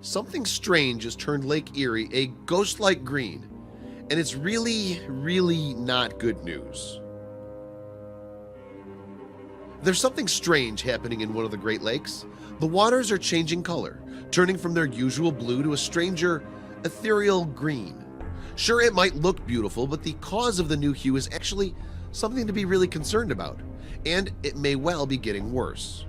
Something strange has turned Lake Erie a ghost-like green, and it's really not good news. There's something strange happening in one of the Great Lakes. The waters are changing color, turning from their usual blue to a stranger, ethereal green. Sure, it might look beautiful, but the cause of the new hue is actually something to be really concerned about, and it may well be getting worse.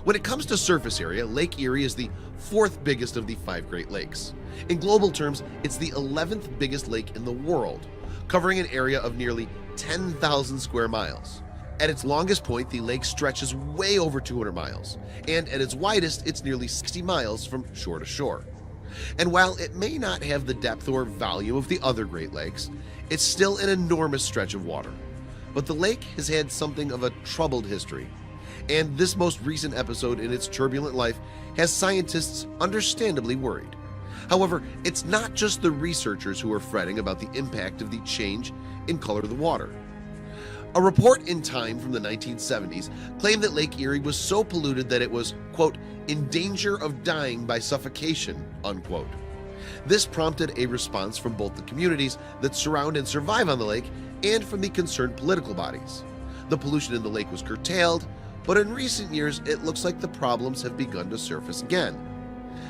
When it comes to surface area, Lake Erie is the fourth biggest of the 5 Great Lakes. In global terms, it's the 11th biggest lake in the world, covering an area of nearly 10,000 square miles. At its longest point, the lake stretches way over 200 miles, and at its widest, it's nearly 60 miles from shore to shore. And while it may not have the depth or volume of the other Great Lakes, it's still an enormous stretch of water. But the lake has had something of a troubled history, and this most recent episode in its turbulent life has scientists understandably worried. However, it's not just the researchers who are fretting about the impact of the change in color of the water. A report in Time from the 1970s claimed that Lake Erie was so polluted that it was, quote, in danger of dying by suffocation, unquote. This prompted a response from both the communities that surround and survive on the lake and from the concerned political bodies. The pollution in the lake was curtailed, but in recent years it looks like the problems have begun to surface again.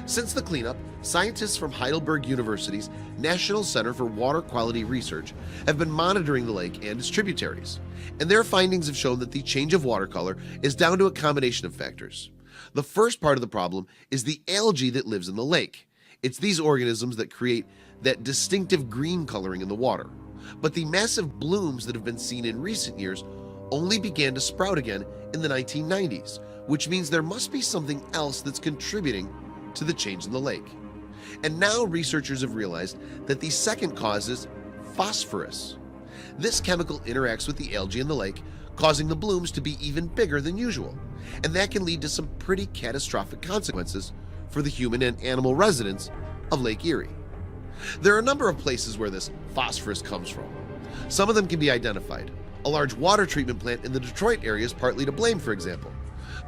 Since the cleanup, scientists from Heidelberg University's National Center for Water Quality Research have been monitoring the lake and its tributaries, and their findings have shown that the change of water color is down to a combination of factors. The first part of the problem is the algae that lives in the lake. It's these organisms that create that distinctive green coloring in the water. But the massive blooms that have been seen in recent years only began to sprout again in the 1990s, which means there must be something else that's contributing to the change in the lake. And now researchers have realized that the second cause is phosphorus. This chemical interacts with the algae in the lake, causing the blooms to be even bigger than usual, and that can lead to some pretty catastrophic consequences for the human and animal residents of Lake Erie. There are a number of places where this phosphorus comes from. Some of them can be identified. A large water treatment plant in the Detroit area is partly to blame, for example.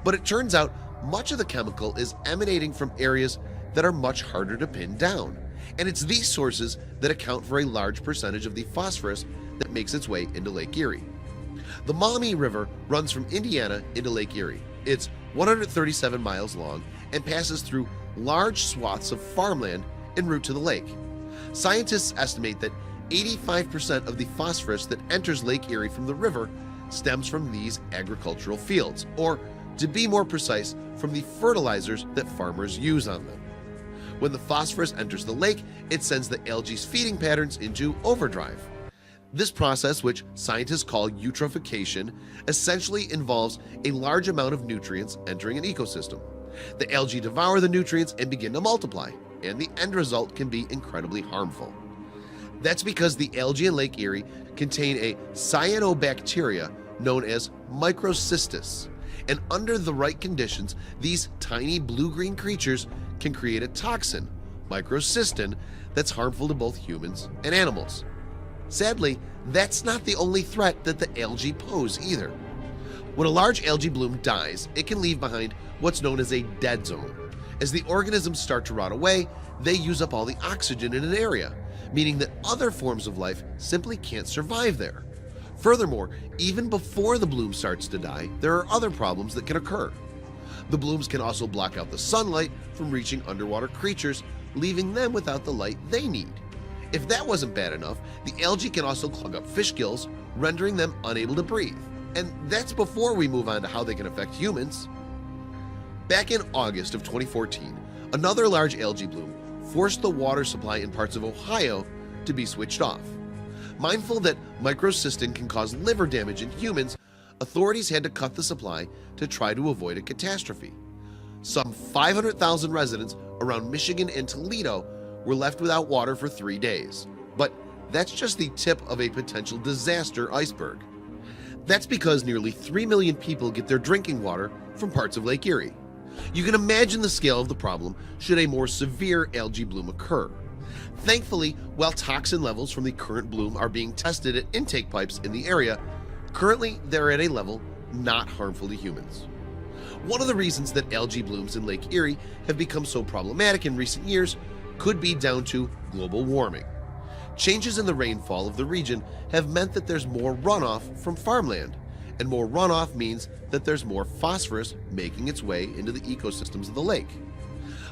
But it turns out much of the chemical is emanating from areas that are much harder to pin down. And it's these sources that account for a large percentage of the phosphorus that makes its way into Lake Erie. The Maumee River runs from Indiana into Lake Erie. It's 137 miles long and passes through large swaths of farmland en route to the lake. Scientists estimate that 85% of the phosphorus that enters Lake Erie from the river stems from these agricultural fields, or to be more precise, from the fertilizers that farmers use on them. When the phosphorus enters the lake, it sends the algae's feeding patterns into overdrive. This process, which scientists call eutrophication, essentially involves a large amount of nutrients entering an ecosystem. The algae devour the nutrients and begin to multiply, and the end result can be incredibly harmful. That's because the algae in Lake Erie contain a cyanobacteria known as microcystis, and under the right conditions, these tiny blue-green creatures can create a toxin, microcystin, that's harmful to both humans and animals. Sadly, that's not the only threat that the algae pose either. When a large algae bloom dies, it can leave behind what's known as a dead zone. As the organisms start to rot away, they use up all the oxygen in an area, meaning that other forms of life simply can't survive there. Furthermore, even before the bloom starts to die, there are other problems that can occur. The blooms can also block out the sunlight from reaching underwater creatures, leaving them without the light they need. If that wasn't bad enough, the algae can also clog up fish gills, rendering them unable to breathe. And that's before we move on to how they can affect humans. Back in August of 2014, another large algae bloom forced the water supply in parts of Ohio to be switched off. Mindful that microcystin can cause liver damage in humans, authorities had to cut the supply to try to avoid a catastrophe. Some 500,000 residents around Michigan and Toledo were left without water for 3 days. But that's just the tip of a potential disaster iceberg. That's because nearly 3 million people get their drinking water from parts of Lake Erie. You can imagine the scale of the problem should a more severe algae bloom occur. Thankfully, while toxin levels from the current bloom are being tested at intake pipes in the area, currently they're at a level not harmful to humans. One of the reasons that algae blooms in Lake Erie have become so problematic in recent years could be down to global warming. Changes in the rainfall of the region have meant that there's more runoff from farmland, and more runoff means that there's more phosphorus making its way into the ecosystems of the lake.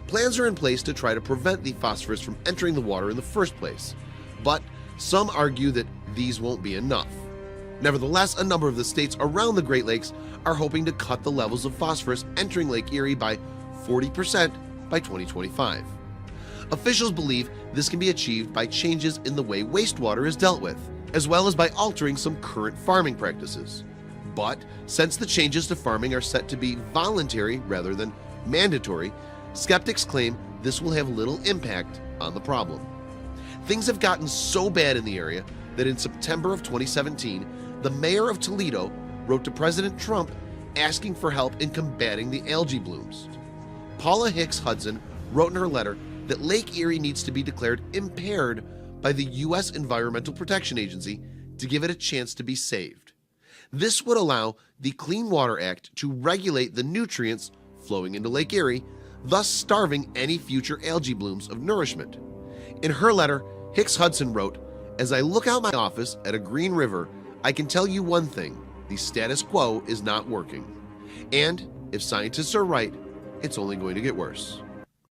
Plans are in place to try to prevent the phosphorus from entering the water in the first place, but some argue that these won't be enough. Nevertheless, a number of the states around the Great Lakes are hoping to cut the levels of phosphorus entering Lake Erie by 40% by 2025. Officials believe this can be achieved by changes in the way wastewater is dealt with, as well as by altering some current farming practices. But since the changes to farming are set to be voluntary rather than mandatory, skeptics claim this will have little impact on the problem. Things have gotten so bad in the area that in September of 2017, the mayor of Toledo wrote to President Trump asking for help in combating the algae blooms. Paula Hicks Hudson wrote in her letter that Lake Erie needs to be declared impaired by the U.S. Environmental Protection Agency to give it a chance to be saved. This would allow the Clean Water Act to regulate the nutrients flowing into Lake Erie, thus starving any future algae blooms of nourishment. In her letter, Hicks Hudson wrote, "As I look out my office at a green river, I can tell you one thing: the status quo is not working. And if scientists are right, it's only going to get worse."